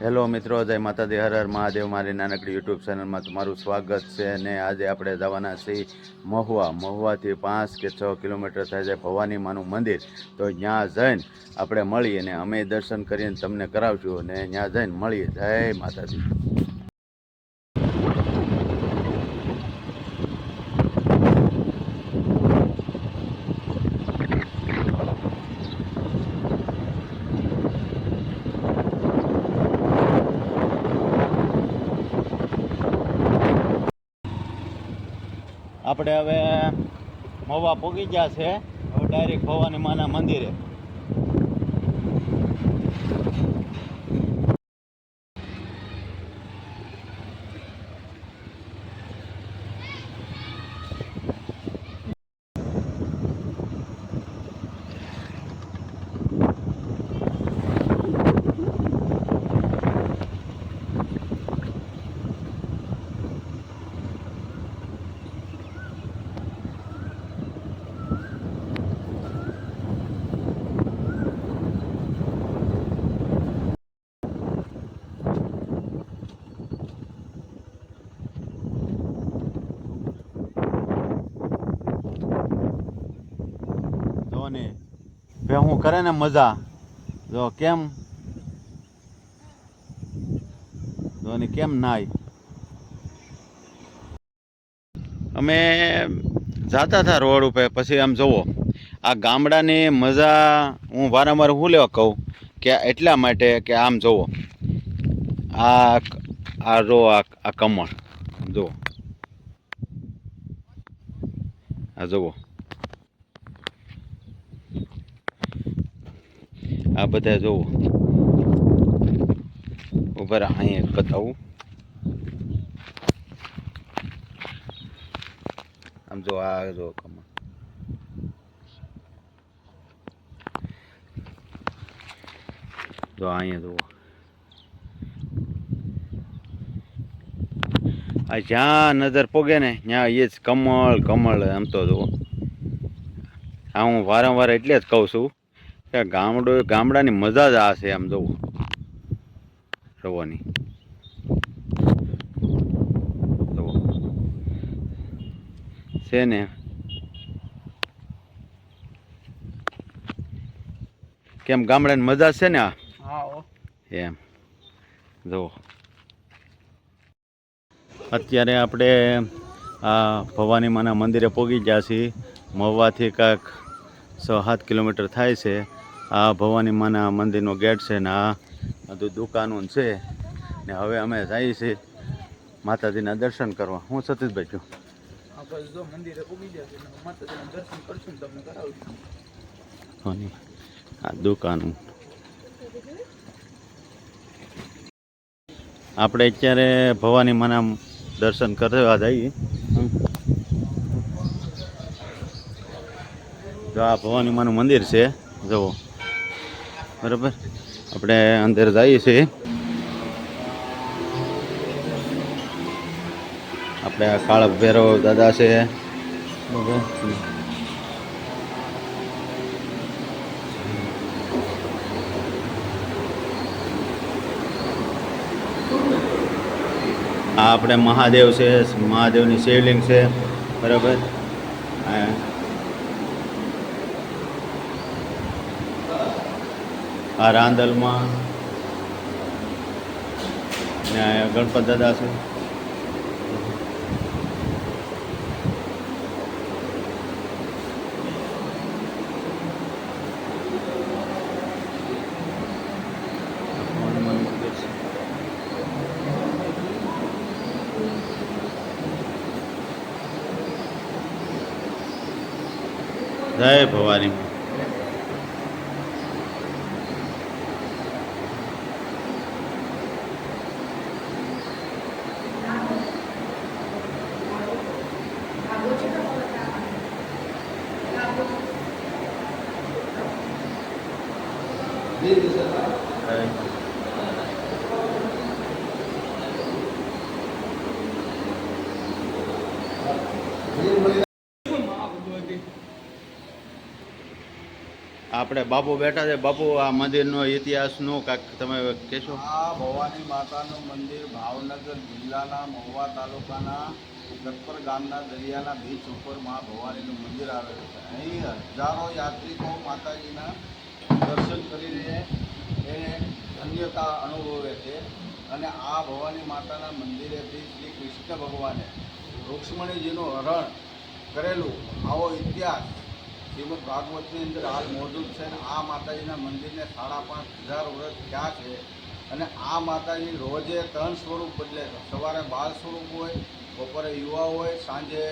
Hello મિત્રો, જય માતાજી, હર હર મહાદેવ. મારી નાનકડી યુટ્યુબ ચેનલમાં તમારું સ્વાગત છે. અને આજે આપણે જવાના છીએ મહુવાથી 5 કે 6 કિલોમીટર થાય છે ભવાની માનું મંદિર. તો ત્યાં જઈને આપણે મળીએ અને અમે દર્શન કરીને તમને કરાવશું અને ત્યાં જઈને મળીએ. જય માતાજી. આપણે હવે મહુવા પહોંચી ગયા છે. હવે ડાયરેક્ટ ભવાની માના મંદિરે. હું કરે ને મજા જો કેમ જોને કેમ નાય. અમે જાતા હતા રોડ ઉપર, પછી આમ જુઓ આ ગામડાની મજા હું વારંવાર હું લેવા કહું કે એટલા માટે કે આમ જુઓ આ રો આ કમળ જુઓ, આ જુઓ, આ બધા જુઓ ઉપર. અહીં બતાવું, આમ જો આ જો કમળ. જો અહીંયા જુઓ, આ જ્યાં નજર પોગે ને ત્યાં એ જ કમળ કમળ. આમ તો જુઓ, આ હું વારંવાર એટલે જ કહું છું કે ગામડાની મજા જ આ છે. આમ જુઓ રવાની જુઓ છે ને, કેમ ગામડાની મજા છે ને આ એમ જુઓ. અત્યારે આપણે આ ભવાની માના મંદિરે પહોંચી ગયા છીએ. મહુવાથી કાંઈક 6-7 કિલોમીટર થાય છે. આ ભવાની માના મંદિરનો ગેટ છે ને આ બધું દુકાનો છે. ને હવે અમે જઈએ છીએ માતાજીના દર્શન કરવા. હું સતીશભાઈ કહું મંદિરે પહોંચી ગયા છે, માતાજીના દર્શન કરશું, તમને કરાવીશું. આ દુકાનો આપણે અત્યારે ભવાની માના દર્શન કરવા જઈએ. જો આ ભવાની માનું મંદિર છે જુઓ, બરાબર. આપણે અંદર જઈએ છીએ. આપણે આ કાળક ભૈરવ દાદા છે, બરાબર. આ આપણે મહાદેવ છે, મહાદેવની શિવલિંગ છે, બરાબર. આ રાંદલમાં ને ગણપત દાદા છે. જય ભવાની. આપણે બાપુ બેઠા છે. બાપુ, આ મંદિરનો ઇતિહાસનું કાંઈક તમે કહેશો? આ ભવાની માતાનું મંદિર ભાવનગર જિલ્લાના મહુવા તાલુકાના ગતપર ગામના દરિયાના બીચ ઉપર મા ભવાનીનું મંદિર આવેલું છે. અહીં હજારો યાત્રિકો માતાજીના દર્શન કરીને એને ધન્યતા અનુભવે છે. અને આ ભવાની માતાના મંદિરેથી શ્રી કૃષ્ણ ભગવાને રૂક્ષ્મણીજીનું હરણ કરેલું આવો ઇતિહાસ શ્રીમદ ભાગવતની અંદર હાલ મોજૂદ છે. અને આ માતાજીના મંદિરને 5,500 વર્ષ થયા છે. અને આ માતાજી રોજે 3 સ્વરૂપ બદલે છે. સવારે બાળ સ્વરૂપ હોય, બપોરે યુવા હોય, સાંજે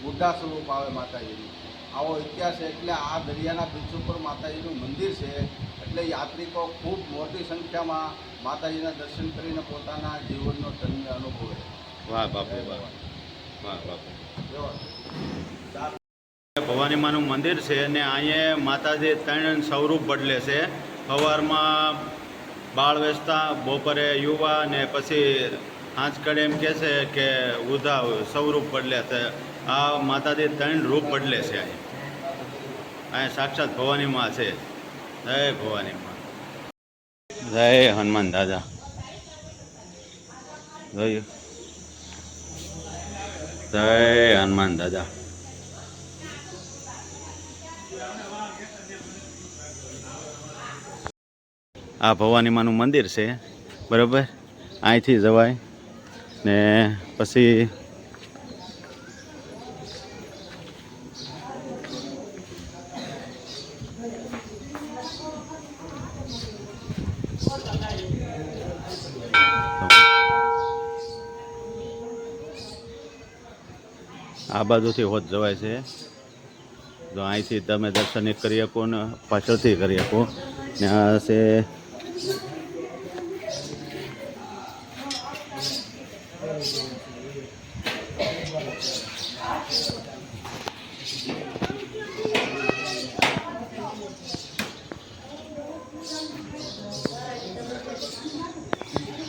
બુઢા સ્વરૂપ આવે માતાજીનું. આવો ઇતિહાસ છે. એટલે આ દરિયાના બીચ ઉપર માતાજીનું મંદિર છે. એટલે યાત્રિકો ખૂબ મોટી સંખ્યામાં માતાજીના દર્શન કરીને પોતાના જીવનનો ધન્ય અનુભવે. વાહ બાપુ, વાહ વાહ બાપુ. ભવાની માનું મંદિર છે અને અહીંયા માતાજી 3 સ્વરૂપ બદલે છે. સવારમાં બાળ વેચતા, બપોરે યુવા ને પછી આંચકડે એમ કહે છે કે ઉધા સ્વરૂપ બદલે છે. આ માતાજી 3 રૂપ બદલે છે. અહીંયા સાક્ષાત ભવાની માં છે. જય ભવાની માં, જય હનુમાન દાદા. જોયું, જય હનુમાન દાદા. આ ભવાની માનું મંદિર છે, બરાબર. અહીંથી જવાય ને પછી આ બાજુથી હોત જવાય છે. તો અહીંથી તમે દર્શન કરી શકો ને પાછળથી કરી શકો. ને આ છે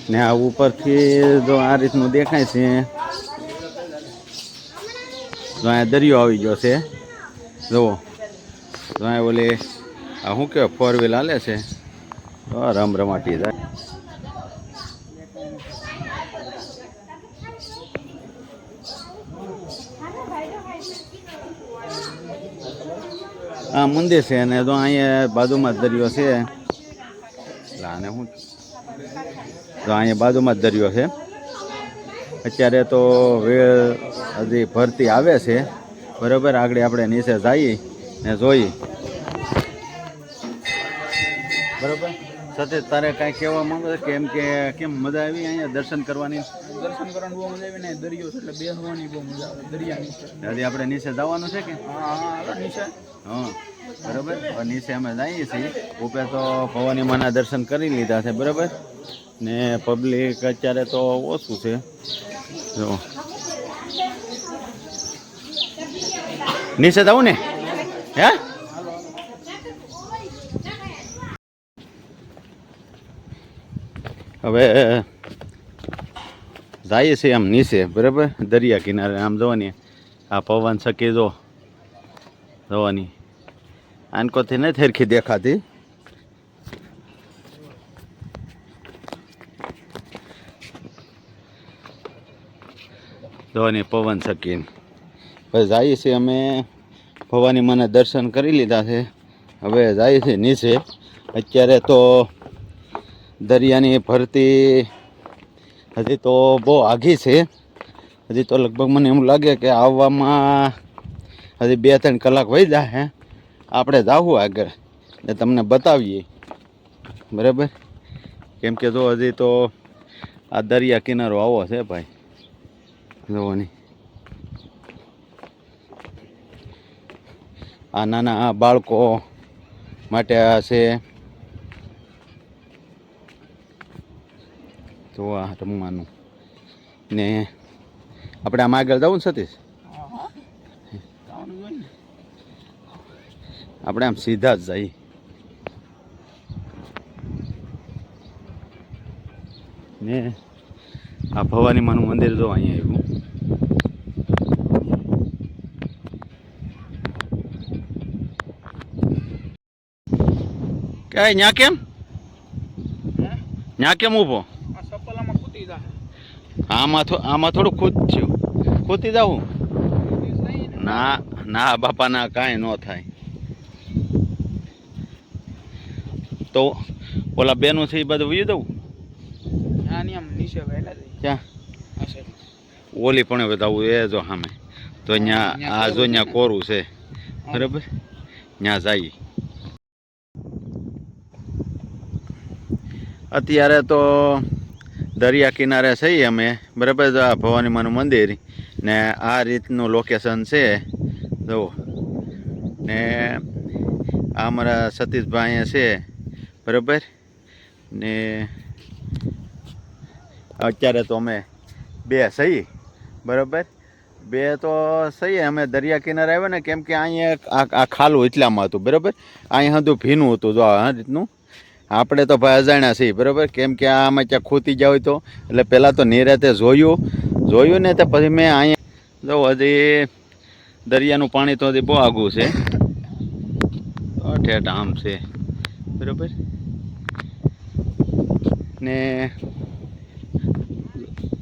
ને આ ઉપરથી જો આ રીતનું દેખાય છે. જો અહીંયા દરિયો આવી ગયો છે. જુઓ, જો અહીંયા ઓલી આ શું કહેવાય 4 વ્હીલ હાલે છે. રમરમાટી જાય. આ મંદિર છે અને તો અહીંયા બાજુમાં જ દરિયો છે. આને શું, તો અહીંયા બાજુમાં જ દરિયો છે. અત્યારે તો વેળ હજી ભરતી આવે છે, બરાબર. આગળ આપણે નીચે જઈએ ને જોઈએ, બરાબર. સતીશ, તારે કાંઈ કહેવા માંગો છો? કેમ મજા આવી અહીંયા દર્શન કરવાની? દર્શન કરવાની બહુ મજા આવી ને દરિયો છે એટલે બેસવાની બહુ મજા આવે દરિયાની. હજી આપણે નીચે જવાનું છે કે? હા, નીચે. હા, બરાબર. નીચે અમે જઈએ છીએ. ઉપર તો ભવાની માના દર્શન કરી લીધા છે, બરાબર. ને પબ્લિક અત્યારે તો ઓછું છે. જો નીચે જવું ને, હે? હવે જઈએ છીએ આમ નીચે, બરાબર. દરિયા કિનારે આમ જોવાની આ પવન સકી જો જોવાની આનકોથી નથી સરખી દેખાતી. જોવાની પવન સકી. પછી જઈએ છીએ અમે ભવાની માના દર્શન કરી લીધા છે. હવે જઈએ છીએ નીચે. અત્યારે તો દરિયાની ભરતી હજી તો બહુ આઘી છે. હજી તો લગભગ મને એમ લાગે કે આવવામાં હજી 2-3 કલાક વહી જાય. આપણે જાવું આગળ ને તમને બતાવીએ, બરાબર. કેમ કે જો હજી તો આ દરિયા કિનારો આવો છે ભાઈ, જોવાની. આ નાના બાળકો માટે આ છે. તો આ રમવાનું ને આપણે આમ આગળ જવું ને સતીશ? આપણે આમ સીધા જ જઈએ. ને આ ભવાની માનું મંદિર જો અહીંયા આવ્યું. કે ન્યા કેમ ન્યા કેમ ઊભો આ સપલામાં કૂદી જા આમાં થોડું ખૂતી જાવું ના ના બાપા ના કાંઈ ન થાય તો ઓલા બેનું છે એ બધું વી દઉં આની આમ નીચે વહેલા જઈ ક્યાં હશે ઓલી પણ બતાવું એ જો સામે તો અહીંયા આ જો અહીંયા કોરું છે બરાબર ત્યાં જઈએ અત્યારે તો દરિયા કિનારે છીએ અમે બરાબર તો આ ભવાની માનું મંદિર ને આ રીતનું લોકેશન છે જુઓ ને આ અમારા સતીશભાઈ અહીંયા છે બરાબર ને અત્યારે તો અમે બે સહી બરાબર બે તો સહી અમે દરિયા કિનારે આવ્યા ને કેમ કે અહીંયા આ ખાલું એટલામાં હતું બરાબર અહીંયા હતું ભીનું હતું જો આ રીતનું આપણે તો ભાઈ અજાણ્યા છીએ બરાબર કેમ કે આમાં ક્યાં ખૂતી જાય તો એટલે પહેલાં તો નિરાતે જોયું ને તો પછી મેં અહીંયા જો હજી દરિયાનું પાણી તો હજી બહુ આઘું છે ઠેઠ આમ છે બરાબર ને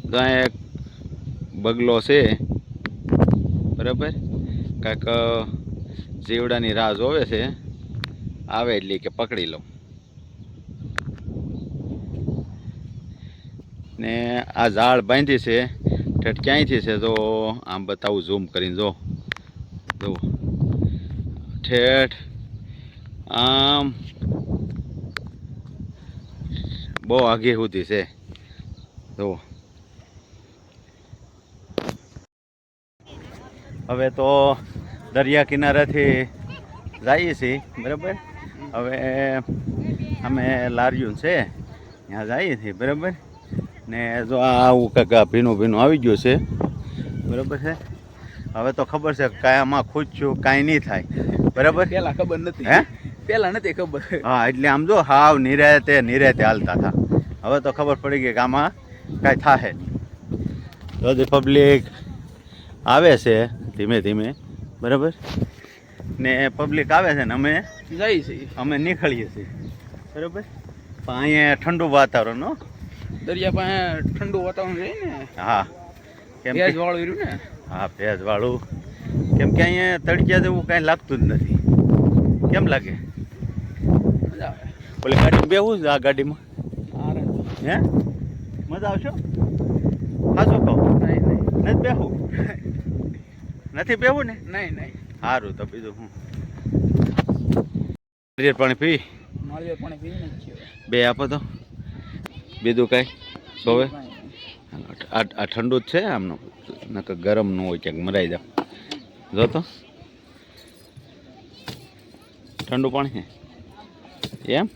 ત્યાં એક બગલો છે બરાબર કાંઈક જીવડાની રાહ જોવે છે આવે એટલે કે પકડી લઉં ને આ ઝાડ બાંધી છે ઠેઠ ક્યાંયથી છે તો આમ બતાવું ઝૂમ કરીને જો ઠેઠ આમ બહુ આઘી સુધી છે જો હવે તો દરિયા કિનારેથી જઈએ છીએ બરાબર હવે અમે લાર્યું છે ત્યાં જઈએ છીએ બરાબર ને જો આવું કાંઈક ભીનું આવી ગયું છે બરાબર છે હવે તો ખબર છે કાંઈમાં ખુશ છું કાંઈ નહીં થાય બરાબર પેલા ખબર નથી હે પેલા નથી ખબર હા એટલે આમ જો હાવ નિરાતે હાલતા હતા હવે તો ખબર પડી ગઈ કે આમાં કાંઈ થાય નહીં તો પબ્લિક આવે છે ધીમે ધીમે બરાબર ને પબ્લિક આવે છે ને અમે જઈ છીએ અમે નીકળીએ છીએ બરાબર પણ અહીંયા ઠંડુ વાતાવરણ હો દરિયા પાસે ઠંડુ વાતાવરણ રહે ને હા કેમ ભેજ કે વાળું રહ્યું ને હા ભેજવાળું કેમ કે અહીંયા તડક્યા જેવું કાંઈ લાગતું જ નથી કેમ લાગે મજા આવે ઓલી ગાડીમાં બેવું છે આ ગાડીમાં આરામ હે મજા આવશો હા શું કહું નહીં નથી બેહું નથી બેહું ને નહીં સારું તો બીજું હું પાણી પી નાળિયેર પાણી પીને જ છીએ બે આપો તો બીજું કાંઈ સોવે આ ઠંડુ જ છે આમનું નકર ગરમ ન હોય ક્યાંક મરાઈ જાવ જો તો ઠંડુ પાણી છે એમ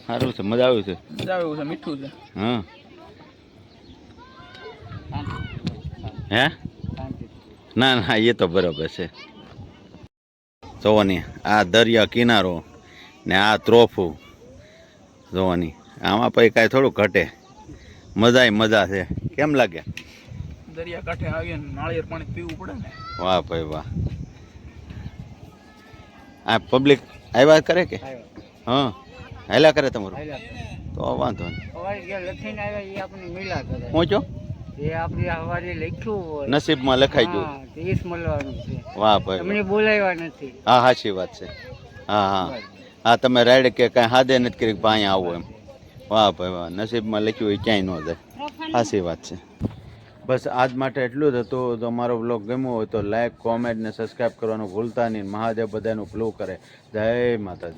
સારું છે મજા આવ્યું છે મજા આવે એવું છે મીઠું છે હા હે ના ના એ તો બરાબર છે જોવાની આ દરિયા કિનારો ને આ ત્રોફું જોવાની આમાં પછી કાંઈ થોડું ઘટે મજા છે કેમ લાગે દરિયા કાંઠે આવીએ ને નાળિયેર પાણી પીવું પડે ને વાહ ભાઈ વાહ આ પબ્લિક આવ્યા કરે કે હા હાલ્યા કરે તમારું તો વાંધો નહીં લખીને આવ્યા એ આપણે મિલા કરે પહોંચો એ આપણે હવારે લખ્યું હોય નસીબમાં લખાઈ ગયું ત્રીસ મળવાનું છે વાહ ભાઈ તમને બોલાવ્યા નથી હા સાચી વાત છે હા તમે રાઈડ કે કાંઈ હાદે નથી કરી કે અહીંયા આવો એમ વાહ ભાઈ વાહ નસીબમાં લખ્યું હોય ક્યાંય ન જાય સાચી વાત છે બસ આજ માટે એટલું જ હતું જો મારો બ્લોગ ગમ્યો હોય તો લાઈક કોમેન્ટ ને સબસ્ક્રાઈબ કરવાનું ભૂલતા નહીં મહાદેવ બધાનું ભલું કરે જય માતાજી